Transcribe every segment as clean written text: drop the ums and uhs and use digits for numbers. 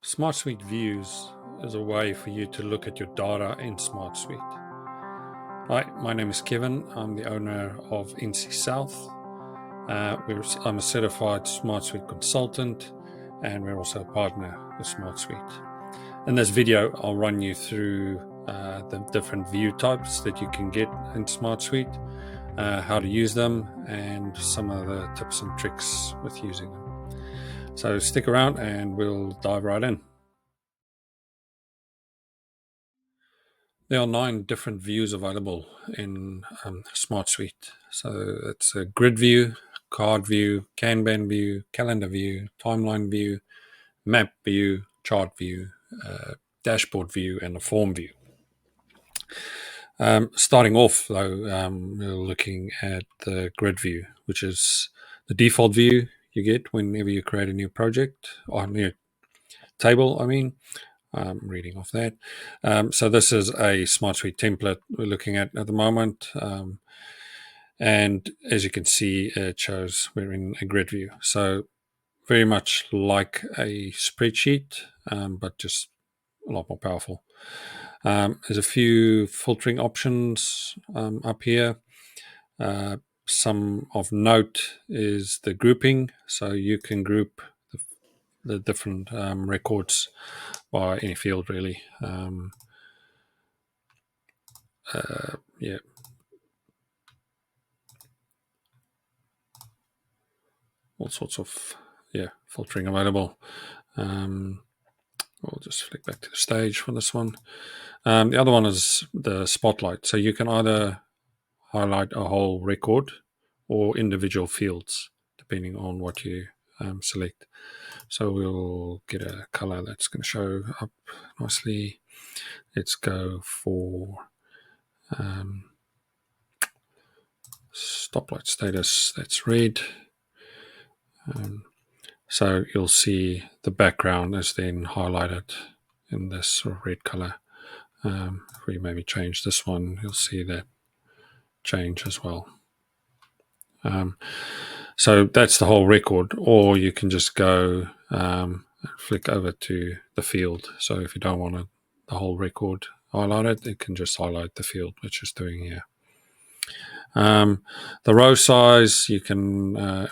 SmartSuite Views is a way for you to look at your data in SmartSuite. Hi, my name is Kevin. I'm the owner of NC South. I'm a certified SmartSuite consultant, and we're also a partner with SmartSuite. In this video, I'll run you through the different view types that you can get in SmartSuite, how to use them, and some of the tips and tricks with using them. So stick around and we'll dive right in. There are 9 different views available in SmartSuite. So it's a grid view, card view, Kanban view, calendar view, timeline view, map view, chart view, dashboard view, and a form view. Starting off though, we're looking at the grid view, which is the default view you get whenever you create a new project or new table, reading off that. So this is a SmartSuite template we're looking at the moment. And as you can see, it shows we're in a grid view. So very much like a spreadsheet, but just a lot more powerful. There's a few filtering options up here. Some of note is the grouping. So you can group the different records by any field, really. All sorts of filtering available. We'll just flick back to the stage for this one. The other one is the spotlight. So you can either highlight a whole record or individual fields, depending on what you select. So we'll get a color that's going to show up nicely. Let's go for stoplight status. That's red. So you'll see the background is then highlighted in this sort of red color. If we maybe change this one, you'll see that change as well. So that's the whole record, or you can just go flick over to the field. So if you don't want the whole record highlighted, it can just highlight the field, which is doing here. The row size, you can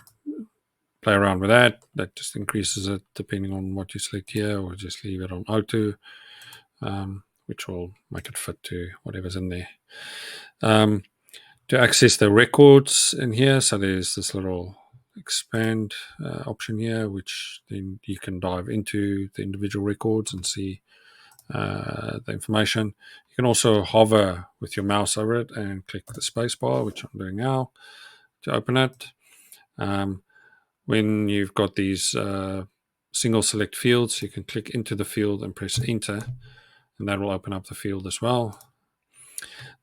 play around with that. That just increases it depending on what you select here, or just leave it on auto, which will make it fit to whatever's in there. To access the records in here, so there's this little expand option here, which then you can dive into the individual records and see the information. You can also hover with your mouse over it and click the space bar, which I'm doing now, to open it. When you've got these single select fields, you can click into the field and press enter, and that will open up the field as well.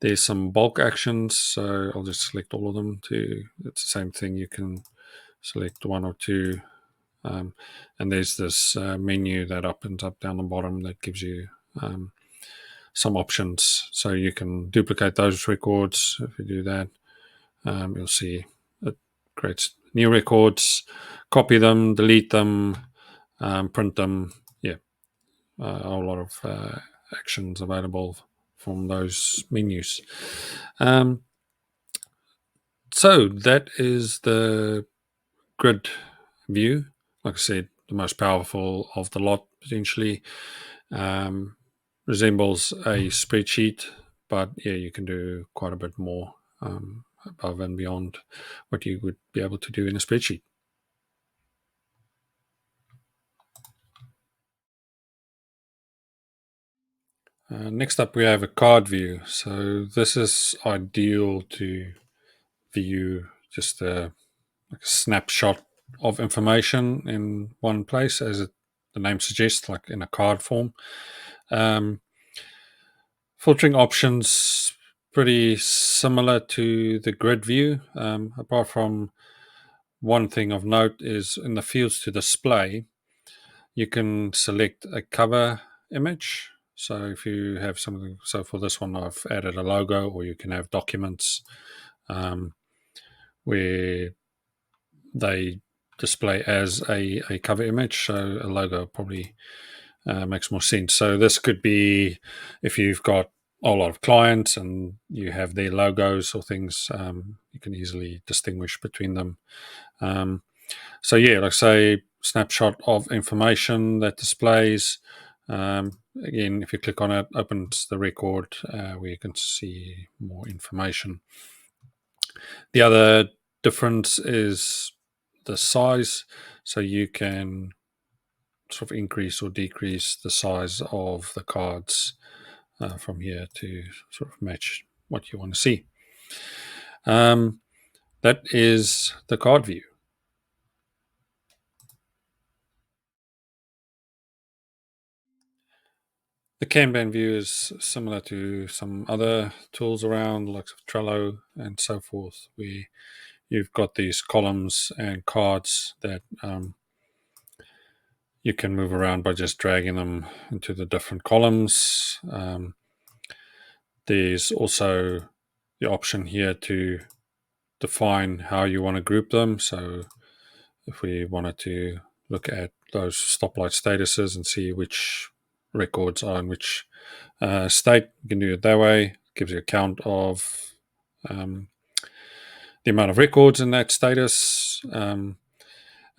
There's some bulk actions, so I'll just select all of them too. It's the same thing. You can select one or two, and there's this menu that opens up down the bottom that gives you some options. So you can duplicate those records. If you do that, you'll see it creates new records, copy them, delete them, print them. A whole lot of actions available from those menus. So that is the grid view. Like I said, the most powerful of the lot potentially. Resembles a spreadsheet, but you can do quite a bit more above and beyond what you would be able to do in a spreadsheet. Next up, we have a card view. So this is ideal to view just a snapshot of information in one place, as the name suggests, like in a card form. Filtering options pretty similar to the grid view, apart from one thing of note is in the fields to display, you can select a cover image. So if you have something, so for this one I've added a logo, or you can have documents where they display as a cover image. So a logo probably makes more sense. So this could be if you've got a lot of clients and you have their logos or things, you can easily distinguish between them. So yeah, like I say, snapshot of information that displays. Again, if you click on it, opens the record where you can see more information. The other difference is the size. So you can sort of increase or decrease the size of the cards from here to sort of match what you want to see. That is the card view. The Kanban view is similar to some other tools around, like Trello and so forth, where you've got these columns and cards that you can move around by just dragging them into the different columns. There's also the option here to define how you want to group them. So if we wanted to look at those stoplight statuses and see which records are in which state, you can do it that way. It gives you a count of the amount of records in that status.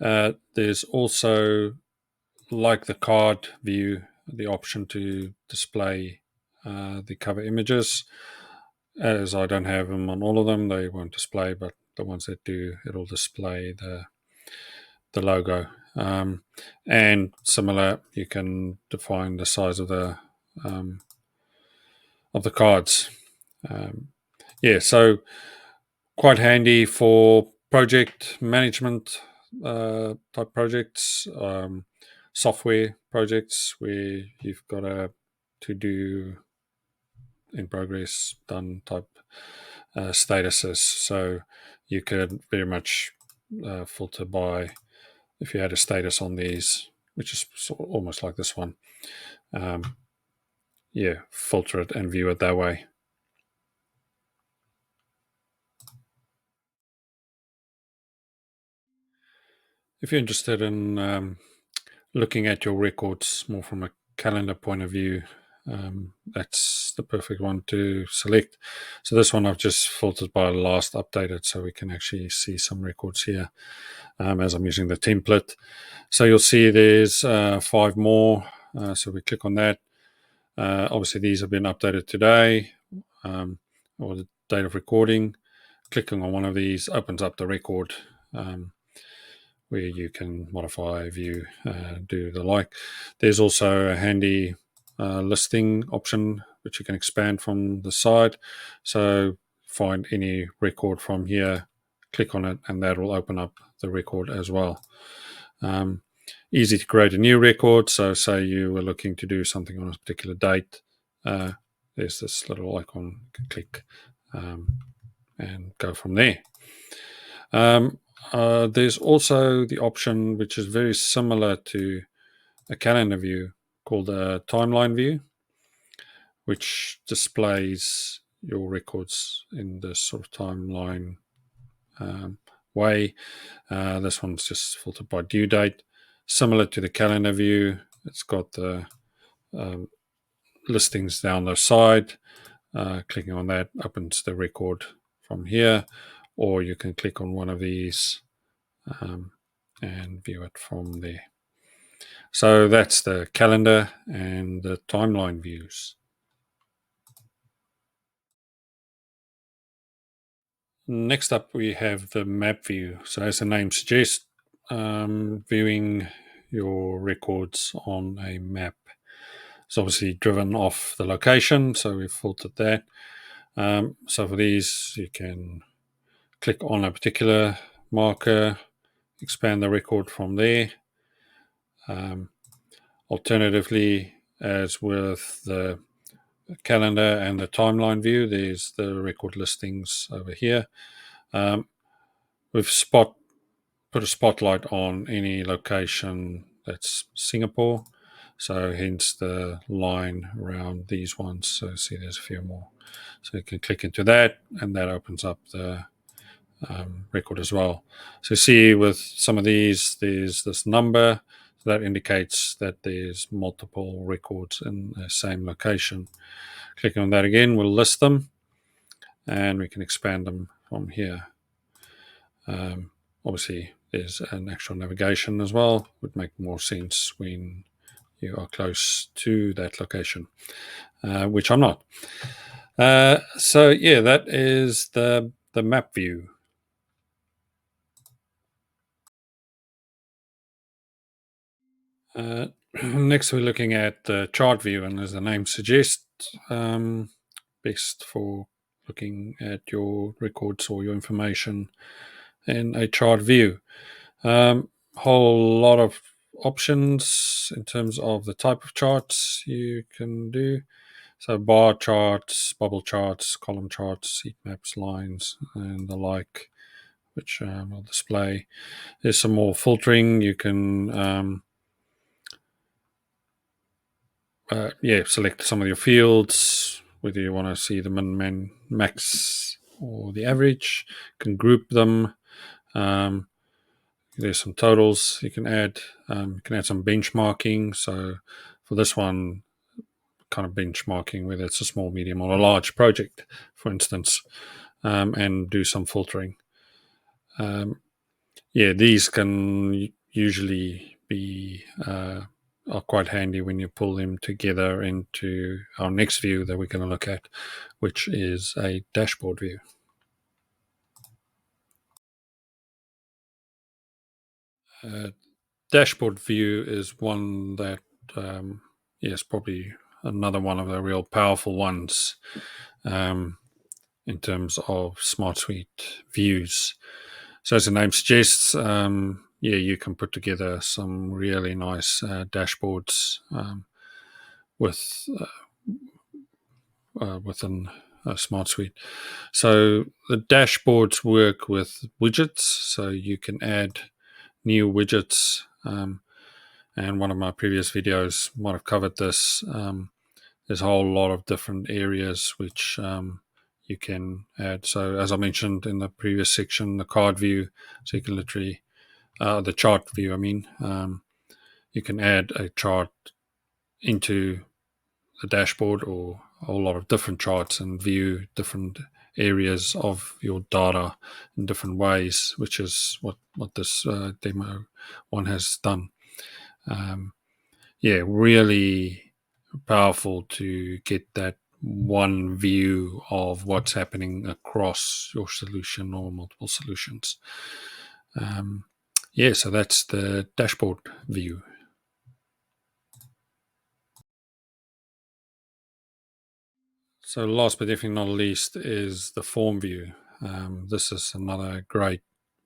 There's also, like the card view, the option to display the cover images. As I don't have them on all of them, they won't display, but the ones that do, it'll display the logo. And similar, you can define the size of the cards. So quite handy for project management type projects, software projects where you've got a to-do, in progress, done type statuses. So you could very much filter by, if you had a status on these, which is almost like this one, filter it and view it that way. If you're interested in looking at your records more from a calendar point of view, that's the perfect one to select. So this one I've just filtered by last updated, so we can actually see some records here as I'm using the template. So you'll see there's 5 more. So we click on that. Obviously these have been updated today, or the date of recording. Clicking on one of these opens up the record where you can modify, view, do the like. There's also a handy listing option which you can expand from the side. So find any record from here, click on it, and that will open up the record as well. Easy to create a new record. So say you were looking to do something on a particular date, there's this little icon, you can click and go from there. There's also the option which is very similar to a calendar view called a timeline view, which displays your records in this sort of timeline way. This one's just filtered by due date. Similar to the calendar view, it's got the listings down the side. Clicking on that opens the record from here, or you can click on one of these and view it from there. So that's the calendar and the timeline views. Next up, we have the map view. So as the name suggests, viewing your records on a map. It's obviously driven off the location, so we've filtered that. So for these, you can click on a particular marker, expand the record from there. Alternatively, as with the calendar and the timeline view, there's the record listings over here. We've put a spotlight on any location that's Singapore, so hence the line around these ones. So see, there's a few more. So you can click into that, and that opens up the record as well. So see, with some of these, there's this number. That indicates that there's multiple records in the same location. Clicking on that again will list them, and we can expand them from here. Obviously, there's an actual navigation as well. Would make more sense when you are close to that location, which I'm not. So yeah, that is the map view. Next, we're looking at the chart view, and as the name suggests, best for looking at your records or your information in a chart view. Whole lot of options in terms of the type of charts you can do. So bar charts, bubble charts, column charts, heat maps, lines, and the like, which will display. There's some more filtering. You can select some of your fields, whether you want to see the min, max, or the average. You can group them. There's some totals you can add. You can add some benchmarking. So for this one, kind of benchmarking whether it's a small, medium, or a large project, for instance, and do some filtering. These can usually be are quite handy when you pull them together into our next view that we're going to look at, which is a dashboard view. Dashboard view is one that, yes, probably another one of the real powerful ones in terms of SmartSuite views. So as the name suggests, you can put together some really nice dashboards within SmartSuite. So the dashboards work with widgets, so you can add new widgets. And one of my previous videos might have covered this. There's a whole lot of different areas which you can add. So as I mentioned in the previous section, the card view, so you can literally, the chart view, you can add a chart into the dashboard or a whole lot of different charts and view different areas of your data in different ways, which is what this demo one has done. Really powerful to get that one view of what's happening across your solution or multiple solutions. So that's the dashboard view. So last but definitely not least is the form view. This is another great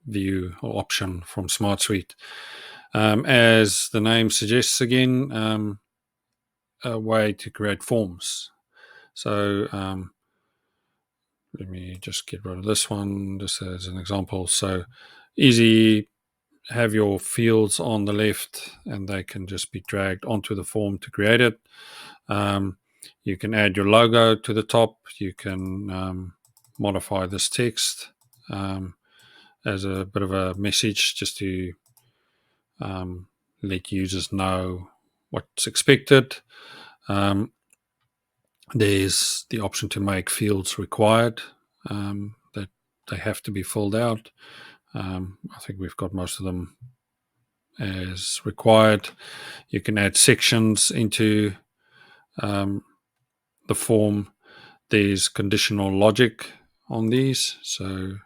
view or option from SmartSuite. As the name suggests again, a way to create forms. So let me just get rid of this one just as an example. So easy, have your fields on the left and they can just be dragged onto the form to create it. You can add your logo to the top. You can modify this text as a bit of a message just to let users know what's expected. There's the option to make fields required, that they have to be filled out. I think we've got most of them as required. You can add sections into the form. There's conditional logic on these, so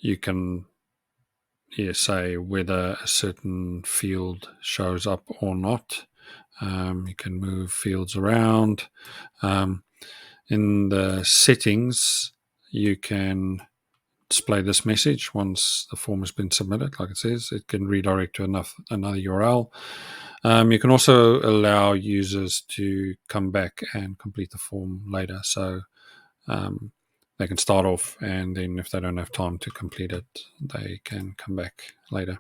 you can say whether a certain field shows up or not. You can move fields around. In the settings, you can display this message once the form has been submitted. Like it says, it can redirect to another URL. You can also allow users to come back and complete the form later. So they can start off, and then if they don't have time to complete it, they can come back later.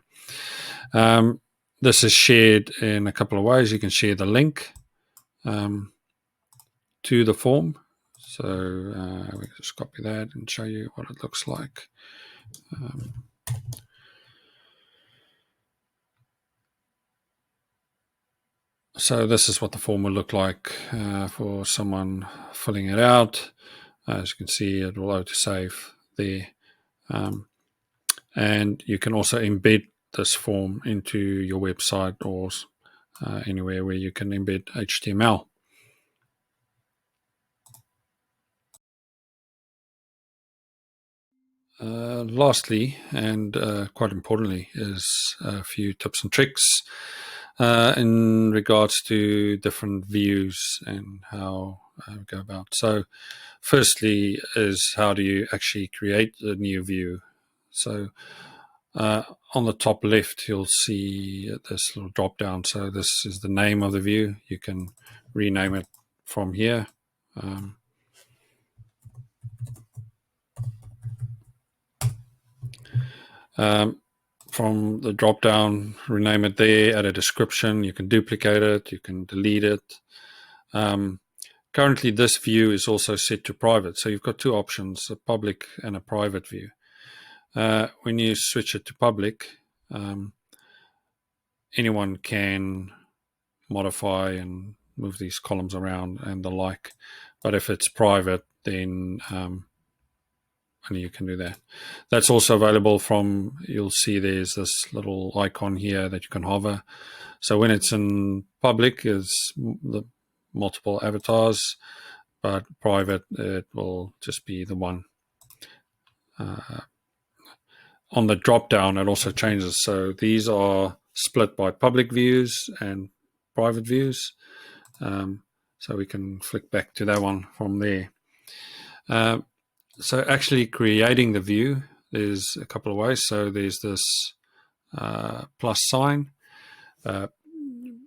This is shared in a couple of ways. You can share the link to the form. So we can just copy that and show you what it looks like. So this is what the form will look like for someone filling it out. As you can see, it will auto-save there. And you can also embed this form into your website or anywhere where you can embed HTML. Lastly, and quite importantly, is a few tips and tricks in regards to different views and how we go about. So, firstly, is how do you actually create a new view? So, on the top left, you'll see this little drop down. So, this is the name of the view. You can rename it from here. From the drop down, rename it there, add a description. You can duplicate it, you can delete it. Currently, this view is also set to private. So you've got two options, a public and a private view. When you switch it to public, anyone can modify and move these columns around and the like. But if it's private, then only you can do that. That's also available from, you'll see there's this little icon here that you can hover. So when it's in public, is the multiple avatars, but private, it will just be the one. On the drop down, it also changes. So these are split by public views and private views. So we can flick back to that one from there. So actually creating the view, there's a couple of ways. So there's this plus sign.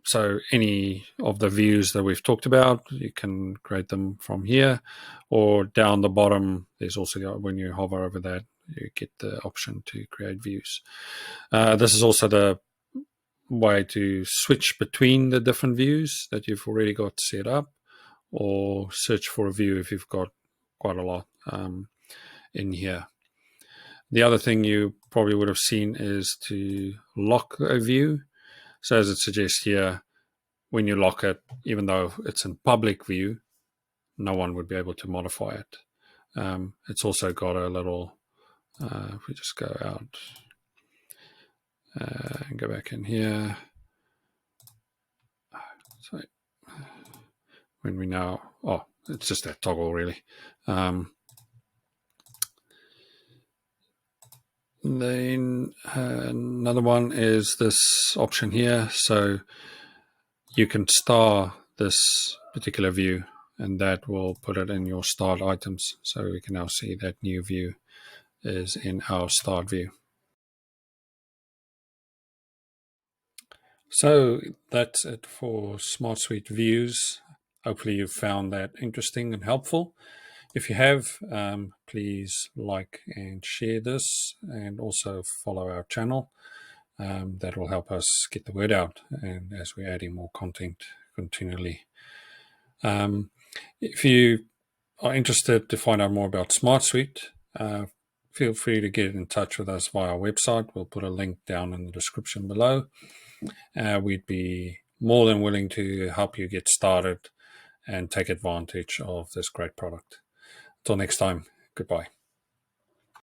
So any of the views that we've talked about, you can create them from here, or down the bottom, there's also, when you hover over that, you get the option to create views. This is also the way to switch between the different views that you've already got set up, or search for a view if you've got quite a lot in here. The other thing you probably would have seen is to lock a view. So as it suggests here, when you lock it, even though it's in public view, no one would be able to modify it. It's also got a little, if we just go out and go back in here. So when we now, it's just that toggle really. Then another one is this option here. So you can star this particular view, and that will put it in your starred items. So we can now see that new view is in our starred view. So that's it for SmartSuite Views. Hopefully you found that interesting and helpful. If you have, please like and share this, and also follow our channel. That will help us get the word out, and as we're adding more content continually. If you are interested to find out more about SmartSuite, feel free to get in touch with us via our website. We'll put a link down in the description below. We'd be more than willing to help you get started and take advantage of this great product. Until next time, goodbye.